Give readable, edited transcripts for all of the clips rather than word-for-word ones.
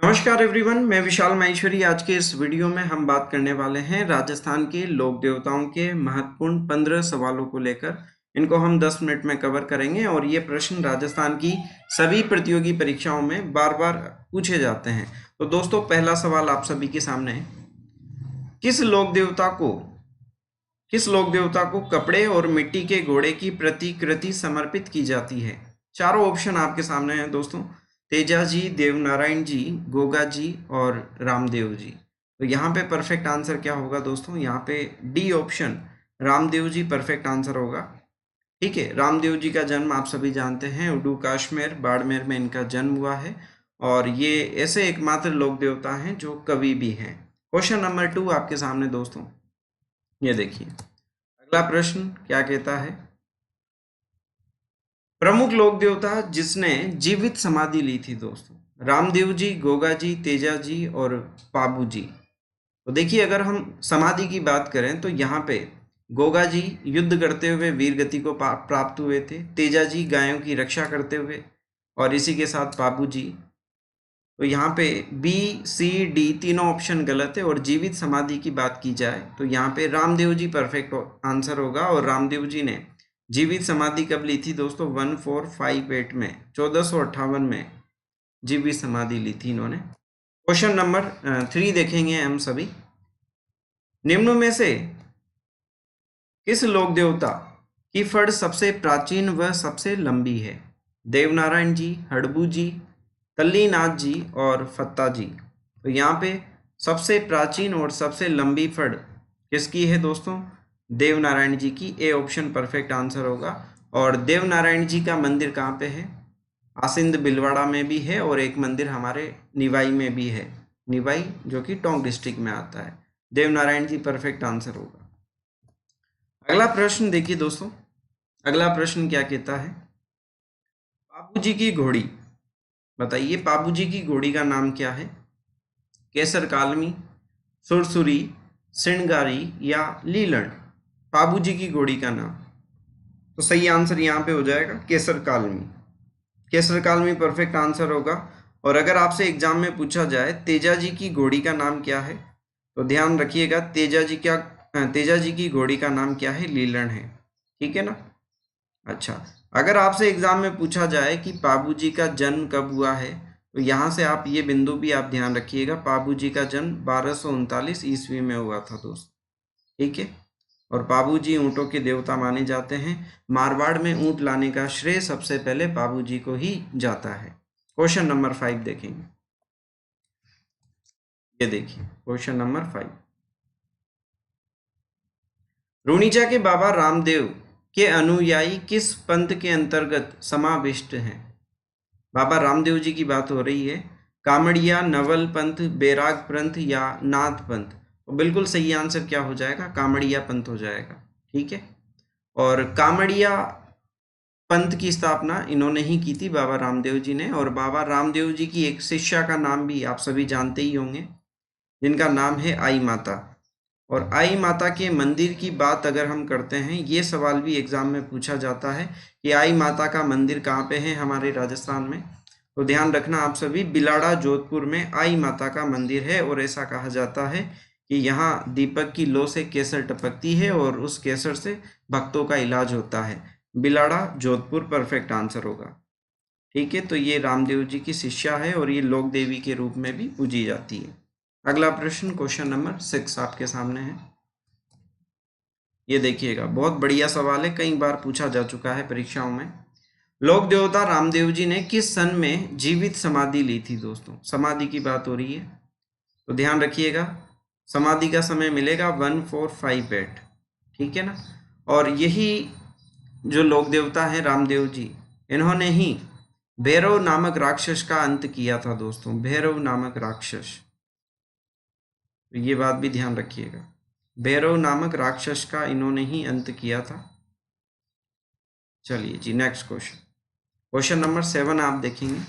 नमस्कार एवरीवन, मैं विशाल माहेश्वरी। आज के इस वीडियो में हम बात करने वाले हैं राजस्थान के लोक देवताओं के महत्वपूर्ण 15 सवालों को लेकर। इनको हम 10 मिनट में कवर करेंगे और ये प्रश्न राजस्थान की सभी प्रतियोगी परीक्षाओं में बार बार पूछे जाते हैं। तो दोस्तों, पहला सवाल आप सभी के सामने है। किस लोक देवता को कपड़े और मिट्टी के घोड़े की प्रतिकृति समर्पित की जाती है? चारों ऑप्शन आपके सामने हैं दोस्तों। तेजा जी, देवनारायण जी, गोगा जी और रामदेव जी। तो यहाँ पे परफेक्ट आंसर क्या होगा दोस्तों? यहाँ पे D option Ramdev ji perfect answer होगा। ठीक है, रामदेव जी का जन्म आप सभी जानते हैं, उडू काश्मीर बाड़मेर में इनका जन्म हुआ है और ये ऐसे एकमात्र लोक देवता हैं जो कवि भी हैं। क्वेश्चन नंबर 2 आपके सामने दोस्तों, ये देखिए। अगला प्रश्न क्या कहता है? प्रमुख लोक देवता जिसने जीवित समाधि ली थी दोस्तों? रामदेव जी, गोगा जी, तेजा जी और पाबू जी। तो देखिए, अगर हम समाधि की बात करें तो यहाँ पे गोगा जी युद्ध करते हुए वीर गति को प्राप्त हुए थे। तेजा जी गायों की रक्षा करते हुए, और इसी के साथ पाबू जी। तो यहाँ पे बी, सी, डी तीनों ऑप्शन गलत है। और जीवित समाधि की बात की जाए तो यहाँ पे रामदेव जी परफेक्ट आंसर होगा। और रामदेव जी ने जीवित समाधि कब ली थी दोस्तों? 1458 में, 1458 में जीवित समाधि ली थी इन्होंने। क्वेश्चन नंबर 3 देखेंगे हम सभी। निम्न में से किस लोक देवता की फड़ सबसे प्राचीन व सबसे लंबी है? देवनारायण जी, हड़बू जी, तल्लीनाथ जी और फत्ता जी। तो यहाँ पे सबसे प्राचीन और सबसे लंबी फड़ किसकी है दोस्तों? देवनारायण जी की। ए ऑप्शन परफेक्ट आंसर होगा। और देवनारायण जी का मंदिर कहाँ पे है? आसिंद बिलवाड़ा में भी है और एक मंदिर हमारे निवाई में भी है। निवाई जो कि टोंक डिस्ट्रिक्ट में आता है। देवनारायण जी परफेक्ट आंसर होगा। अगला प्रश्न देखिए दोस्तों। अगला प्रश्न क्या कहता है? पाबू जी की घोड़ी, बताइए पाबू जी की घोड़ी का नाम क्या है? केसर कालमी, सुरसुरी, सिणगारी या लीलण। पाबू जी की घोड़ी का नाम, तो सही आंसर यहाँ पे हो जाएगा केसर कालमी। केसर कालमी परफेक्ट आंसर होगा। और अगर आपसे एग्जाम में पूछा जाए तेजा जी की घोड़ी का नाम क्या है, तो ध्यान रखिएगा, तेजा जी की घोड़ी का नाम क्या है? लीलण है। ठीक है ना? अच्छा, अगर आपसे एग्जाम में पूछा जाए कि पाबू जी का जन्म कब हुआ है, तो यहाँ से आप ये बिंदु भी आप ध्यान रखिएगा। पाबू जी का जन्म 1239 ईस्वी में हुआ था दोस्त। ठीक है, और पाबू जी ऊँटों के देवता माने जाते हैं। मारवाड़ में ऊँट लाने का श्रेय सबसे पहले पाबू जी को ही जाता है। क्वेश्चन नंबर 5 देखेंगे। ये देखिए क्वेश्चन नंबर 5। रूणीचा के बाबा रामदेव के अनुयायी किस पंथ के अंतर्गत समाविष्ट हैं? बाबा रामदेव जी की बात हो रही है। कामड़िया, नवल पंथ, बैराग पंथ या नाथ पंथ। तो बिल्कुल सही आंसर क्या हो जाएगा? कामड़िया पंथ हो जाएगा। ठीक है, और कामड़िया पंथ की स्थापना इन्होंने ही की थी, बाबा रामदेव जी ने। और बाबा रामदेव जी की एक शिष्या का नाम भी आप सभी जानते ही होंगे, जिनका नाम है आई माता। और आई माता के मंदिर की बात अगर हम करते हैं, ये सवाल भी एग्जाम में पूछा जाता है कि आई माता का मंदिर कहाँ पे है हमारे राजस्थान में। तो ध्यान रखना आप सभी, बिलाड़ा जोधपुर में आई माता का मंदिर है। और ऐसा कहा जाता है कि यहाँ दीपक की लौ से केसर टपकती है और उस केसर से भक्तों का इलाज होता है। बिलाड़ा जोधपुर परफेक्ट आंसर होगा। ठीक है, तो ये रामदेव जी की शिष्या है और ये लोक देवी के रूप में भी पूजी जाती है। अगला प्रश्न क्वेश्चन नंबर 6 आपके सामने है। ये देखिएगा, बहुत बढ़िया सवाल है, कई बार पूछा जा चुका है परीक्षाओं में। लोक देवता रामदेव जी ने किस सन में जीवित समाधि ली थी दोस्तों? समाधि की बात हो रही है, तो ध्यान रखिएगा, समाधि का समय मिलेगा 1458। ठीक है ना? और यही जो लोक देवता हैं रामदेव जी, इन्होंने ही भैरव नामक राक्षस का अंत किया था दोस्तों। भैरव नामक राक्षस, तो ये बात भी ध्यान रखिएगा, भैरव नामक राक्षस का इन्होंने ही अंत किया था। चलिए जी, नेक्स्ट क्वेश्चन, क्वेश्चन नंबर 7 आप देखेंगे।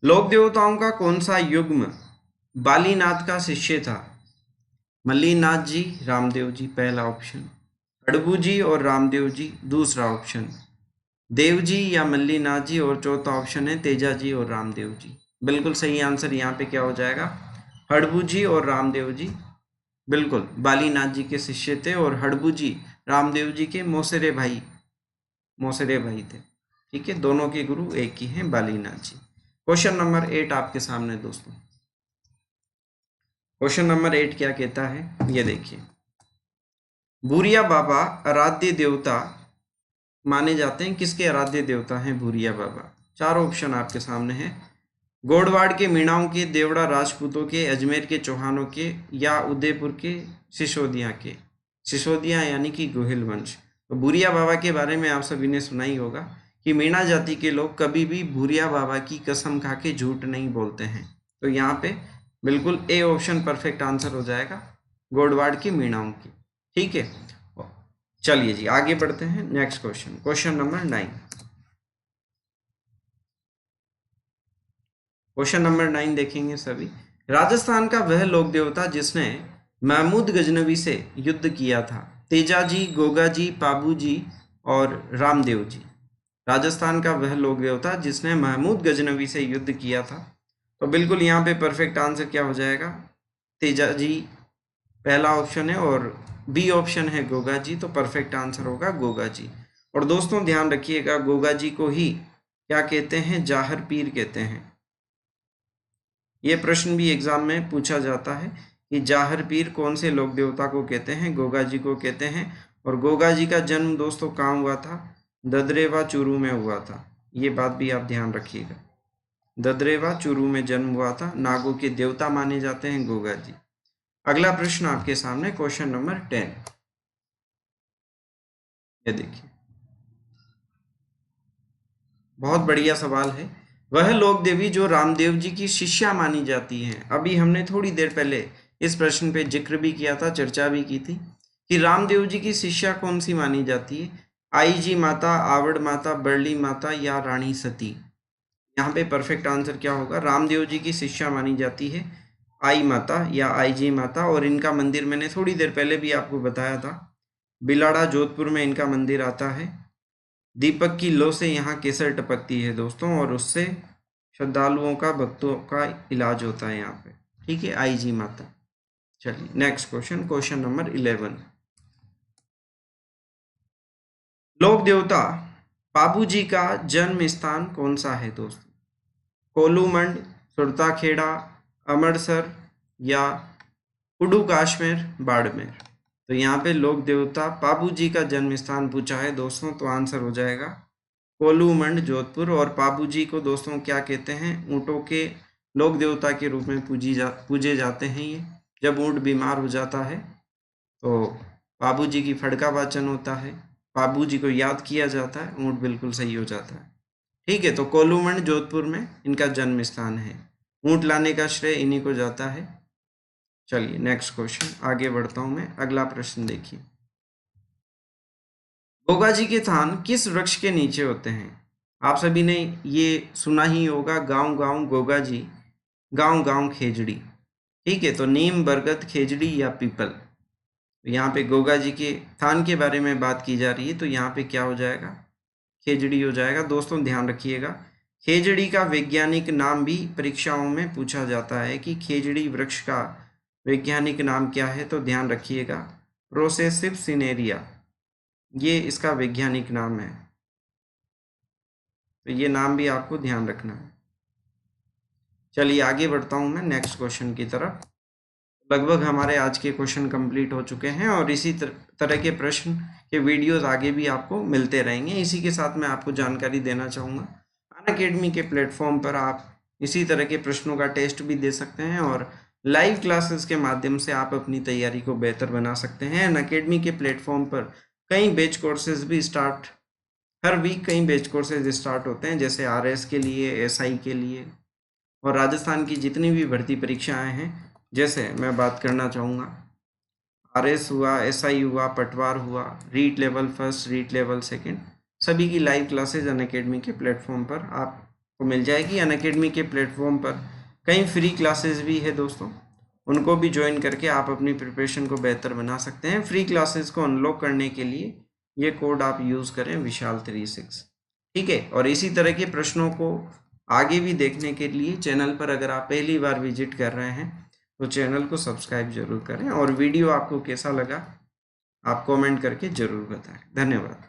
लोक देवताओं का कौन सा युग्म बालीनाथ का शिष्य था? मल्लीनाथ जी, रामदेव जी पहला ऑप्शन, हड़बू जी और रामदेव जी दूसरा ऑप्शन, देव जी या मल्लीनाथ जी और चौथा ऑप्शन है तेजा जी और रामदेव जी। बिल्कुल सही आंसर यहाँ पे क्या हो जाएगा, हड़बू जी और रामदेव जी। बिल्कुल, बालीनाथ जी के शिष्य थे और हड़बू जी रामदेव जी के मौसेरे भाई थे। ठीक है, दोनों के गुरु एक ही हैं, बालीनाथ जी। क्वेश्चन नंबर 8 आपके सामने दोस्तों। क्वेश्चन नंबर 8 क्या कहता है, ये देखिए। भूरिया बाबा आराध्य देवता माने जाते हैं, किसके आराध्य देवता हैं भूरिया बाबा? 4 ऑप्शन आपके सामने हैं। गोडवाड़ के, मीणाओं के, देवड़ा राजपूतों के, अजमेर के चौहानों के, या उदयपुर के सिसोदिया के। सिसोदिया यानी कि गोहिल वंश। तो भूरिया बाबा के बारे में आप सभी ने सुना ही होगा कि मीणा जाति के लोग कभी भी भूरिया बाबा की कसम खा के झूठ नहीं बोलते हैं। तो यहाँ पे बिल्कुल ए ऑप्शन परफेक्ट आंसर हो जाएगा, गोडवाड़ की मीणाओं की। ठीक है, चलिए जी आगे बढ़ते हैं। Next question, question number 9। Question number 9 देखेंगे सभी। राजस्थान का वह लोक देवता जिसने महमूद गजनवी से युद्ध किया था? तेजा जी, गोगा जी, पाबू जी और रामदेव जी। राजस्थान का वह लोक देवता जिसने महमूद गजनवी से युद्ध किया था। तो बिल्कुल यहाँ पे परफेक्ट आंसर क्या हो जाएगा, तेजा जी पहला ऑप्शन है और बी ऑप्शन है गोगा जी। तो परफेक्ट आंसर होगा गोगा जी। और दोस्तों ध्यान रखिएगा, गोगा जी को ही क्या कहते हैं, जाहर पीर कहते हैं। ये प्रश्न भी एग्जाम में पूछा जाता है कि जाहर पीर कौन से लोक देवता को कहते हैं? गोगा जी को कहते हैं। और गोगा जी का जन्म दोस्तों कहाँ हुआ था? ददरेवा चूरू में हुआ था। ये बात भी आप ध्यान रखिएगा, ददरेवा चूरू में जन्म हुआ था। नागों के देवता माने जाते हैं गोगा जी। अगला प्रश्न आपके सामने, क्वेश्चन नंबर 10। ये देखिए, बहुत बढ़िया सवाल है। वह लोक देवी जो रामदेव जी की शिष्या मानी जाती हैं। अभी हमने थोड़ी देर पहले इस प्रश्न पे जिक्र भी किया था, चर्चा भी की थी कि रामदेव जी की शिष्या कौन सी मानी जाती है? आई जी माता, आवड़ माता, बरली माता या रानी सती। यहाँ पे परफेक्ट आंसर क्या होगा, रामदेव जी की शिष्या मानी जाती है आई माता या आई जी माता। और इनका मंदिर मैंने थोड़ी देर पहले भी आपको बताया था, बिलाड़ा जोधपुर में इनका मंदिर आता है। दीपक की लो से यहाँ केसर टपकती है दोस्तों, और उससे श्रद्धालुओं का, भक्तों का इलाज होता है यहाँ पे। ठीक है, आई जी माता। चलिए नेक्स्ट क्वेश्चन, क्वेश्चन नंबर 11। लोक देवता पाबू जी का जन्म स्थान कौन सा है दोस्तों? कोलूमंड, सुरताखेड़ा, अमरसर या कुडू काश्मीर, बाड़मेर। तो यहाँ पे लोक देवता पाबू जी का जन्म स्थान पूछा है दोस्तों, तो आंसर हो जाएगा कोलूमंड, जोधपुर। और पाबू जी को दोस्तों क्या कहते हैं? ऊँटों के लोक देवता के रूप में पूजे जाते हैं। ये जब ऊँट बीमार हो जाता है तो पाबू जी की फड़का वाचन होता है, पाबू जी को याद किया जाता है, ऊँट बिल्कुल सही हो जाता है। ठीक है, तो कोलूमंड जोधपुर में इनका जन्म स्थान है। ऊँट लाने का श्रेय इन्हीं को जाता है। चलिए नेक्स्ट क्वेश्चन, आगे बढ़ता हूँ मैं। अगला प्रश्न देखिए। गोगा जी के थान किस वृक्ष के नीचे होते हैं? आप सभी ने ये सुना ही होगा, गांव गांव गोगा जी, गांव गांव खेजड़ी। ठीक है, तो नीम, बरगद, खेजड़ी या पीपल। तो यहाँ पे गोगा जी के थान के बारे में बात की जा रही है, तो यहाँ पे क्या हो जाएगा, खेजड़ी हो जाएगा। दोस्तों ध्यान रखिएगा, खेजड़ी का वैज्ञानिक नाम भी परीक्षाओं में पूछा जाता है कि खेजड़ी वृक्ष का वैज्ञानिक नाम क्या है। तो ध्यान रखिएगा, प्रोसेसिव सिनेरिया, ये इसका वैज्ञानिक नाम है। तो ये नाम भी आपको ध्यान रखना है। चलिए आगे बढ़ता हूँ मैं नेक्स्ट क्वेश्चन की तरफ। लगभग हमारे आज के क्वेश्चन कंप्लीट हो चुके हैं और इसी तरह के प्रश्न के वीडियोस आगे भी आपको मिलते रहेंगे। इसी के साथ मैं आपको जानकारी देना चाहूँगा, अनअकैडमी के प्लेटफॉर्म पर आप इसी तरह के प्रश्नों का टेस्ट भी दे सकते हैं और लाइव क्लासेस के माध्यम से आप अपनी तैयारी को बेहतर बना सकते हैं। अनअकैडमी के प्लेटफॉर्म पर कई बैच कोर्सेज भी हर वीक कई बैच कोर्सेज स्टार्ट होते हैं, जैसे RS के लिए, SI के लिए और राजस्थान की जितनी भी भर्ती परीक्षाएं हैं। जैसे मैं बात करना चाहूँगा, RS हुआ, SI हुआ, पटवार हुआ, REET level first, REET level second, सभी की लाइव क्लासेज अनअकैडमी के प्लेटफॉर्म पर आपको मिल जाएगी। अनअकैडमी के प्लेटफॉर्म पर कई फ्री क्लासेज भी है दोस्तों, उनको भी ज्वाइन करके आप अपनी प्रिपरेशन को बेहतर बना सकते हैं। फ्री क्लासेज को अनलॉक करने के लिए ये कोड आप यूज़ करें, विशाल 36। ठीक है, और इसी तरह के प्रश्नों को आगे भी देखने के लिए चैनल पर अगर आप पहली बार विजिट कर रहे हैं तो चैनल को सब्सक्राइब जरूर करें, और वीडियो आपको कैसा लगा आप कमेंट करके जरूर बताएं। धन्यवाद।